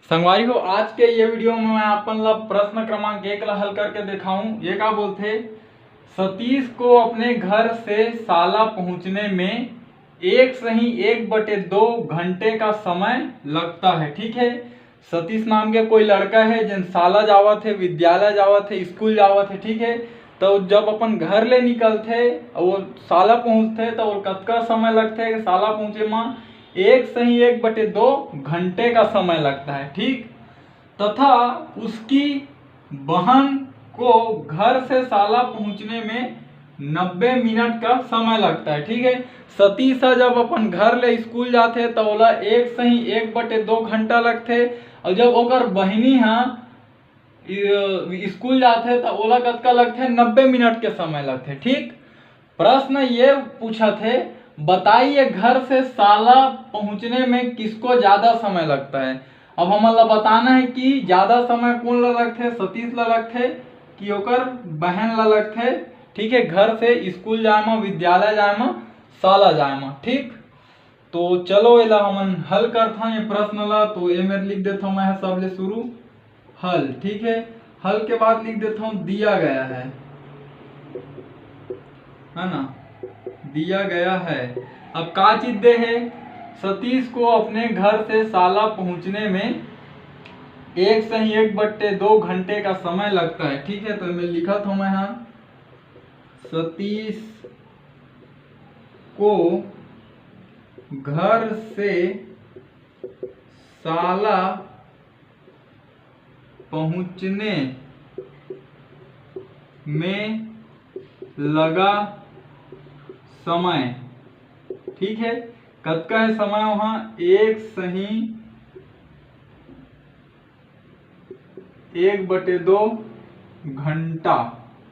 संगवारी हो, आज के ये वीडियो में मैं अपन ला प्रश्न क्रमांक 1 ला हल करके दिखाऊं। ये क्या बोलते, सतीश को अपने घर से साला पहुंचने में एक सही 1/2 घंटे का समय लगता है। ठीक है, सतीश नाम के कोई लड़का है जिन साला जावत है, विद्यालय जावत है, स्कूल जावत है। ठीक है, तो जब अपन घर ले निकलते और वो साला पहुंचते तो वो कतका समय लगते है साला पहुंचे में, एक सही 1/2 घंटे का समय लगता है। ठीक, तथा उसकी बहन को घर से साला पहुंचने में 90 मिनट का समय लगता है। ठीक है, सतीश जब अपन घर ले स्कूल जाते तो ओला एक सही 1/2 घंटा लगते, और जब ओकर बहिनी स्कूल जाते तो ओला कतका लगते, 90 मिनट के समय लगते। ठीक, प्रश्न ये पूछा थे, बताइए घर से साला पहुंचने में किसको ज्यादा समय लगता है। अब हमें बताना है कि ज्यादा समय कौन ला लगते, सतीश ला लगते कि ओकर बहन ला लगते। ठीक है, घर से स्कूल जाए में, विद्यालय जाए में, साला जाए में। ठीक, तो चलो एला हमन हल करथा ये प्रश्न ला। तो ये मेरे लिख देता हूँ मैं सबले शुरू हल। ठीक है, हल के बाद लिख देता हूँ दिया गया है ना, दिया गया है। अब का चीज दे है, सतीश को अपने घर से साला पहुंचने में एक सही 1/2 घंटे का समय लगता है। ठीक है, तो मैं लिखा था मैं सतीश को घर से साला पहुंचने में लगा समय। ठीक है, कतका है समय वहां, एक सही 1/2 घंटा।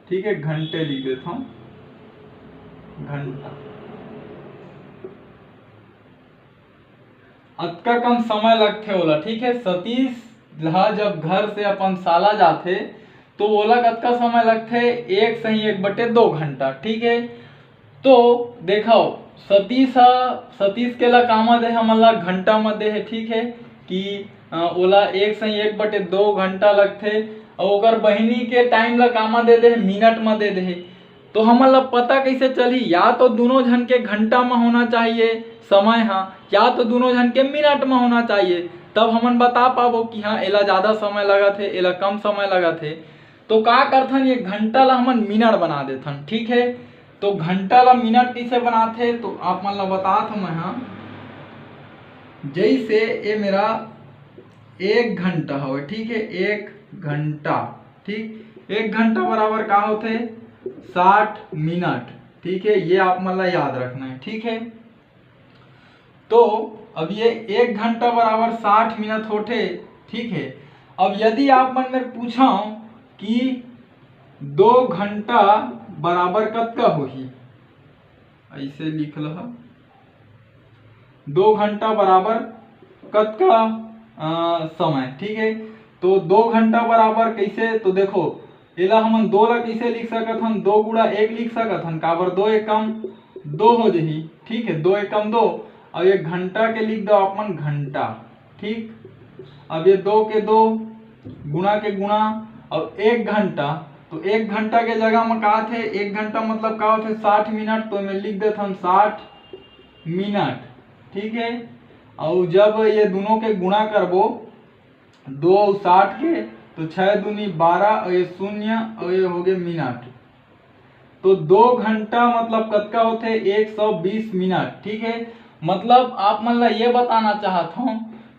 ठीक है, घंटे लिख देता हूं, घंटा। अतका कम समय लगते ओला। ठीक है, सतीश जब घर से अपन साला जाते तो ओला कतका समय लगते, एक सही 1/2 घंटा। ठीक है, तो देखो सतीश के ला कामा दे हमन ला घंटा में दे है। ठीक है, कि ओला एक सही 1/2 घंटा लगते, और ओकर बहिनी के टाइम ला कामा दे दे मिनट में दे दे। तो हमन ला पता कैसे चली, या तो दोनों जन के घंटा में होना चाहिए समय या तो दोनों जन के मिनट में होना चाहिए, तब हमन बता पाबो कि हाँ एला ज्यादा समय लगा थे, एला कम समय लगा थे। तो का करथन, ये घंटा ला हमन मिनट बना देथन। ठीक है, तो घंटा ला मिनट कैसे बनाते, तो आप मन ला बतात मैं जैसे ये मेरा 1 घंटा हो। ठीक है, 1 घंटा। ठीक, 1 घंटा बराबर का होते, 60 मिनट। ठीक है, ये आप मन ला याद रखना है। ठीक है, तो अब ये 1 घंटा बराबर 60 मिनट होते। ठीक है, अब यदि आप मन में पूछा कि 2 घंटा बराबर कतका होही, ऐसे लिख लहा 2 घंटा बराबर कतका समय। ठीक है, तो 2 घंटा बराबर कैसे, तो देखो एला हमन 2 ला कैसे लिख सकत हन, 2 गुणा 1 लिख सकत हन, काबर 2 एकम 2 हो जही। ठीक है, 2 एकम 2, और ये घंटा के लिख दो अपन घंटा। ठीक, अब ये 2 के 2 गुणा के गुणा, और 1 घंटा, तो 1 घंटा के जगह में का थे, 1 घंटा मतलब का होते 60 मिनट, तो मैं लिख देता हूँ 60 मिनट। ठीक है, और जब ये दोनों के गुणा करबो 2 और 60 के, तो 6 दूनी 12, और ये 0, और ये हो गए मिनट। तो 2 घंटा मतलब कतका होते, 120 मिनट। ठीक है, मतलब आप मन ला ये बताना चाहता हूँ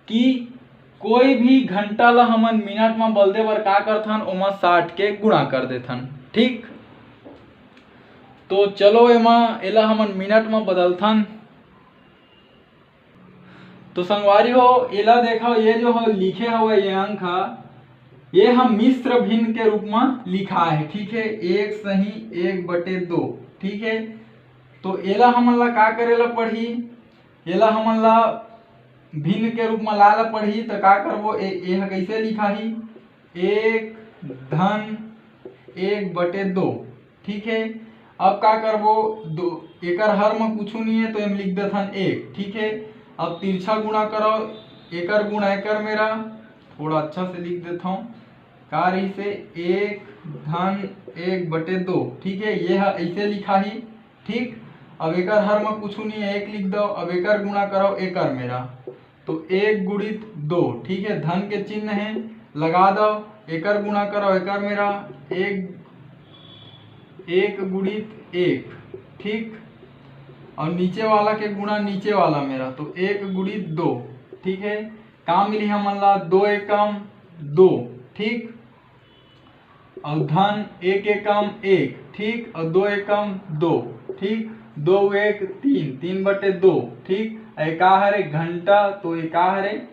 कि कोई भी घंटा ला हमन मिनट में बदल दे बर का करथन, ओमा 60 के गुणा कर देथन। ठीक, तो चलो एला हमन मिनट में बदलथन। तो संगवारी हो, एला देखो ये जो हो लिखे हुए ये अंक ये हम मिश्र भिन्न के रूप में लिखा है। ठीक है, 1 सही 1/2। ठीक है, तो एला हमन ला का करेला पढ़ी, एला हमन ला भिन्न के रूप में ला पढ़ी, तो का करबो, ये कैसे लिखा ही, 1 धन 1/2। ठीक है, अब का करबो, दो एकर हर में कुछ नहीं है तो हम लिख देथन 1। ठीक है, अब तिरछा गुणा करो, एकर गुणा एकर मेरा थोड़ा अच्छा से लिख देता हूँ। का रही से 1/1/2, ठीक है, ये है ऐसे लिखा ही। ठीक, अब एकर हर में कुछ नहीं है, 1 लिख दो। अब एकर गुणा करो एकर मेरा, तो 1 गुणित 2, ठीक है, धन के चिन्ह है, लगा दो। एकर गुणा करो एकर मेरा, 1 गुणित 1, ठीक, और नीचे वाला के गुणा नीचे वाला मेरा, तो 1 गुणित 2, ठीक है। काम मिली हमन ला 2 एकम 2, ठीक, और धन 1 एकम 1, ठीक, और 2 एकम 2, ठीक, 2 1 3, 3/2, ठीक। एका हरे घंटा, तो एका हरे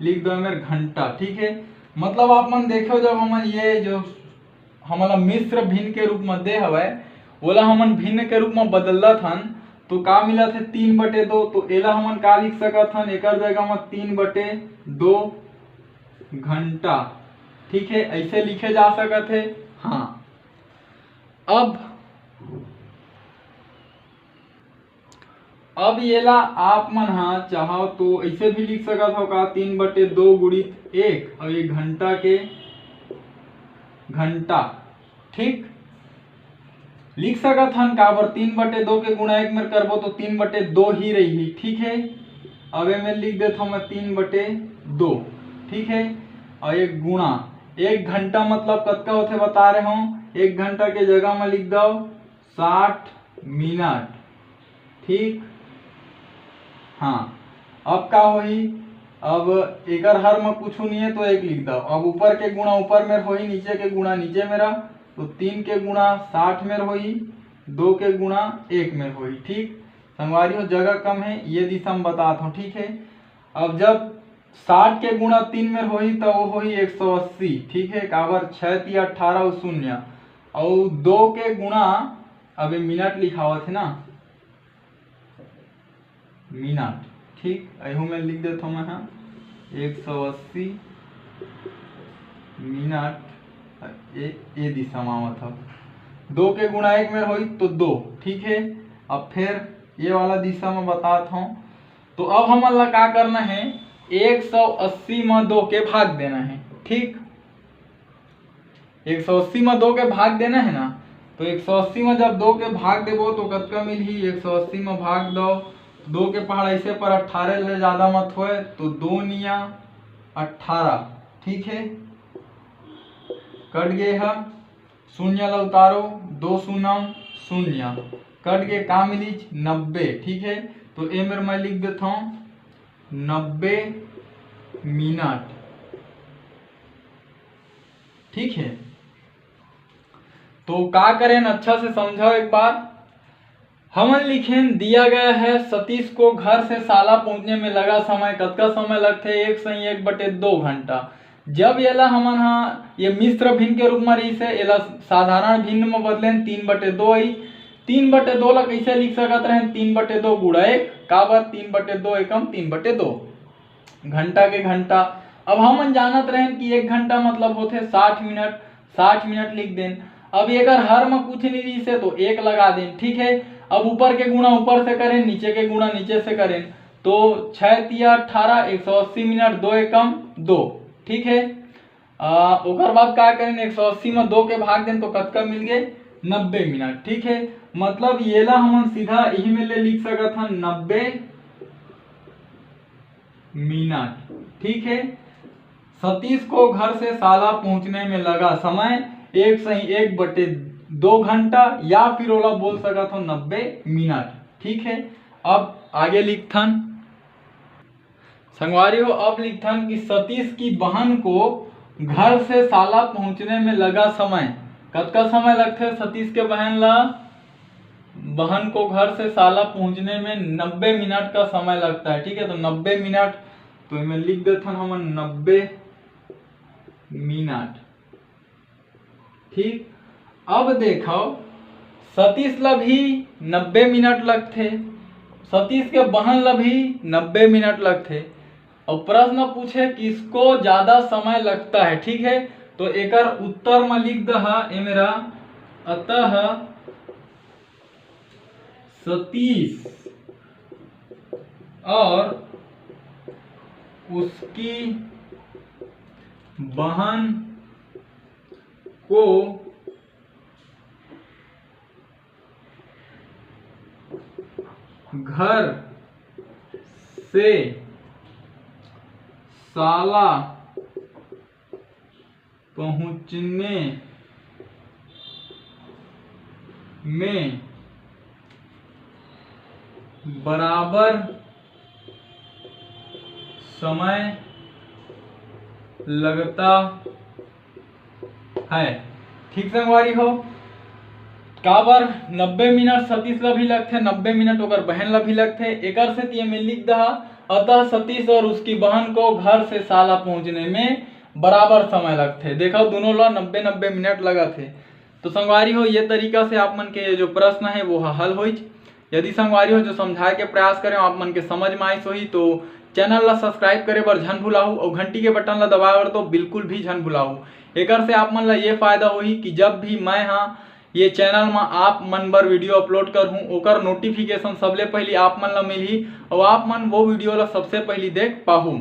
लिख दो मेरे घंटा, ठीक है। मतलब आप मन देखो, जब हमन ये जो हमारा मिश्र भिन्न के रूप में दे हवे, ओला हमन भिन्न के रूप में बदलत हन, तो का मिला थे 3/2, तो एला हमन का लिख सकत हन, एकर जगह में 3/2 घंटा, ठीक है, ऐसे लिखे जा सकत है। हाँ, अब येला आप मन हा चाहो तो ऐसे भी लिख सकत हो का, 3/2 गुणित 1, और ये घंटा के घंटा, ठीक, लिख सकत हन। काबर 3/2 के गुणा 1 में करबो तो 3/2 ही रही, ठीक है। अब में लिख देता हूँ मैं 3/2, ठीक है, और एक गुणा 1 घंटा मतलब कतका होते बता रहे हूँ, 1 घंटा के जगह में लिख दो 60 मिनट, ठीक। हाँ, अब का होही, अब एकर हर में कुछ नहीं है तो 1 लिख दो। अब ऊपर के गुणा ऊपर में होई, नीचे के गुणा नीचे में रहा, तो 3 के गुणा 60 में होई, 2 के गुणा 1 में होई, ठीक। संगवारी हो जगह कम है, ये दिशा में बताता हूँ, ठीक है। अब जब 60 के गुणा 3 में होई तो वो होई 180, ठीक है। काबर 6 3 18 और 0, और 2 के गुणा, अब मिनट लिखावत है ना, मिनट, ठीक, अहू में लिख देता हूँ मैं, हाँ 180 मिनट, ये दिशा में मतलब 2 के गुणा 1 में होई तो 2, ठीक है। अब फिर ये वाला दिशा में बताता हूँ, तो अब हमन ला का करना है, 180 में 2 के भाग देना है, ठीक। 180 में 2 के भाग देना है ना, तो 180 में जब 2 के भाग देबो तो कतका मिलही, 180 में भाग दो, 2 के पहाड़ ऐसे पर 18 से ज्यादा मत होए, तो 2 निया 18, ठीक है। कट गए है, शून्य ला उतारो, 2 शून्य 0, कट गए, का मिली 90, ठीक है। तो ए मेरे मैं लिख देता हूँ 90 मिनट, ठीक है। तो का करें, अच्छा से समझो एक बार। हमन लिखें, दिया गया है सतीश को घर से शाला पहुंचने में लगा समय, कतका समय लगते, 1/2 घंटा। जब येला हमन हा ये मिश्र भिन्न के रूप में रही से, येला साधारण भिन्न में बदलें 3/2 आई। 3/2 ला कैसे लिख सकत रहे, 3/2 गुणा 1, काबर 3/2 एकम 3/2 घंटा के घंटा। अब हमन जानत रहे कि 1 घंटा मतलब होते 60 मिनट, 60 मिनट लिख दें। अब एकर हर में कुछ नहीं रही से तो 1 लगा दें, ठीक है। अब ऊपर के गुणा ऊपर से करें, नीचे के गुणा नीचे से करें, तो 6 3 18, 180 मिनट, 2 एकम 2, ठीक है। ओकर बाद का करें, 180 में 2 के भाग दें तो कतका मिल गए, 90 मिनट, ठीक है। मतलब ये ला हम सीधा यही में ले लिख सकत हन 90 मिनट, ठीक है। सतीश को घर से शाला पहुंचने में लगा समय 1/2 घंटा, या फिर ओला बोल सकत हो 90 मिनट, ठीक है। अब आगे लिखथन संगवारी हो, अब लिखथन कि सतीश की बहन को घर से शाला पहुंचने में लगा समय, कतका समय लगते सतीश के बहन को घर से शाला पहुंचने में 90 मिनट का समय लगता है, ठीक है। तो 90 मिनट, तो इनमें लिख देते हम 90 मिनट, ठीक। अब देखो सतीश ला भी 90 मिनट लगते, सतीश के बहन ला भी 90 मिनट लगते, और प्रश्न पूछे किसको ज्यादा समय लगता है, ठीक है। तो एकर उत्तर में लिख दहा ए मेरा, अतः सतीश और उसकी बहन को घर से साला पहुंचने में बराबर समय लगता है। ठीक संगवारी हो, काबर 90 मिनट सतीश ला भी लगथे, 90 मिनट ओकर बहन ला भी लगथे। एकर से ये में लिख दहा, अतः सतीश और उसकी बहन को घर से साला पहुंचने में बराबर समय लगथे। देखो दोनों ला 90-90 मिनट लगा थे। तो संगवारी हो ये तरीका से आप मन के जो प्रश्न है वो हल होई। यदि संगवारी हो जो समझाए के प्रयास करें आप मन के समझ में आइस होही तो चैनल ला सब्सक्राइब करे बर झन भुलाहू और घंटी के बटन ला दबाए बर तो बिल्कुल भी झन भुलाहू। एकर से आप मन ला ये फायदा होही कि जब भी मैं ये चैनल में आप मन बर वीडियो अपलोड करहूँ ओकर नोटिफिकेशन सबले पहले आप मन ला मिलही और आप मन वो वीडियो ला सबसे पहले देख पाहू।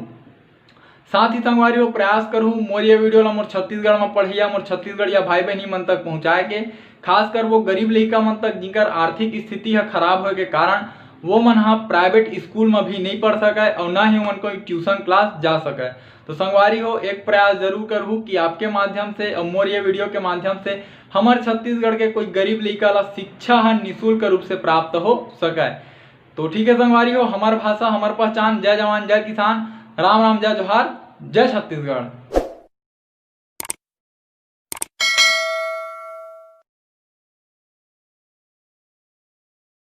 साथ ही संगवारी हो प्रयास करूँ मोर ये वीडियो ला मोर छत्तीसगढ़ में पढ़िया मोर छत्तीसगढ़िया भाई बहनी मन तक पहुँचाए के, खासकर वो गरीब लड़का मन तक जिनकर आर्थिक स्थिति है खराब होए के कारण वो मन प्राइवेट स्कूल में भी नहीं पढ़ सके और ना ही उन कोई ट्यूशन क्लास जा सके। तो संगवारी हो एक प्रयास जरूर करूँ कि आपके माध्यम से और मोर ये वीडियो के माध्यम से हमारे छत्तीसगढ़ के कोई गरीब लड़का ला शिक्षा निःशुल्क रूप से प्राप्त हो सके। तो ठीक है संगवारी हो, हमार भाषा हमार पहचान। जय जवान जय किसान, राम राम जय जोहार, जय छत्तीसगढ़।